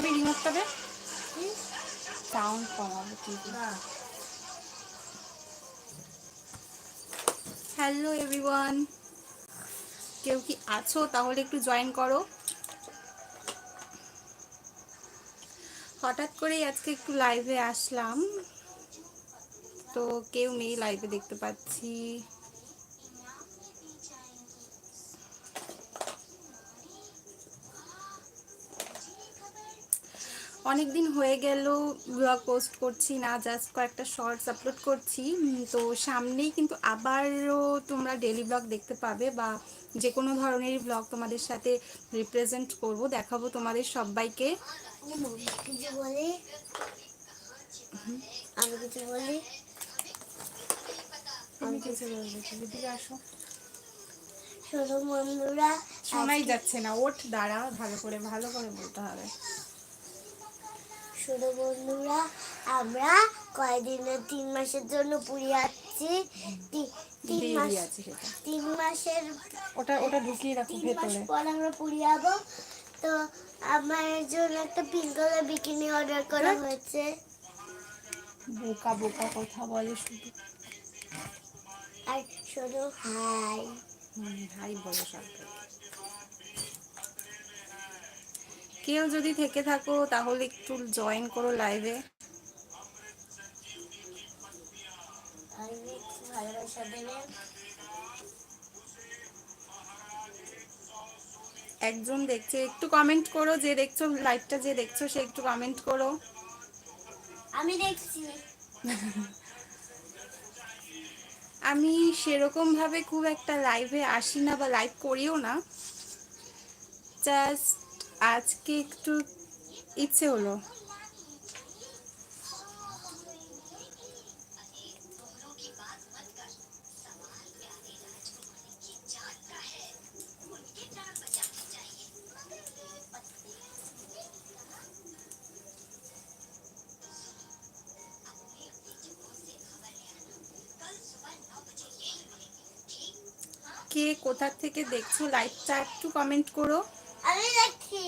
TV রিমোটটা দে, sound কমাবো TV. Hello everyone, কেউ কি আছো তাহলে একটু জয়েন করো। হঠাৎ করেই আজকে একটু লাইভে আসলাম, তো কেউ নেই লাইভে দেখতে পাচ্ছি। অনেকদিন হয়ে গেল ব্লগ পোস্ট করছি না, জাস্ট কয়েকটা শর্টস আপলোড করছি। তো সামনেই কিন্তু আবারও তোমরা ডেলি ব্লগ দেখতে পাবে, বা যে কোনো ধরনের ব্লগ তোমাদের সাথে রিপ্রেজেন্ট করব, দেখাবো তোমাদের সবাইকে। শোনাই যাচ্ছে না, ওঠ দাঁড়া, ভালো করে বলতে হবে। শুধু বন্ধুরা, আমরা কয়েকদিনের 3 মাসের জন্য পুরী যাচ্ছি। 3 মাসের ওটা ঢুকিয়ে রাখো 3 মাস ভেতরে। পর আমরা পুরী যাবো। তো আমার জন্য একটা পিঙ্ক কালার বিকিনি অর্ডার করা হয়েছে। বোকা বোকা কথা বলে শুধু। আর শুধু হাই হাই বলো সবাইকে। কেউ যদি থেকে থাকো তাহলে একটু জয়েন করো লাইভে। ভালোবাসা দেবে। একজন দেখছে, একটু কমেন্ট করো, যে দেখছো লাইভটা, যে দেখছো সে একটু কমেন্ট করো। আমি দেখছি। আমি সেরকম ভাবে খুব একটা লাইভে আসি না, বা লাইভ করিও না, জাস্ট আজকে একটু ইচ্ছে হলো। কে কোথা থেকে দেখছো লাইভটা একটু কমেন্ট করো। আমি দেখছি।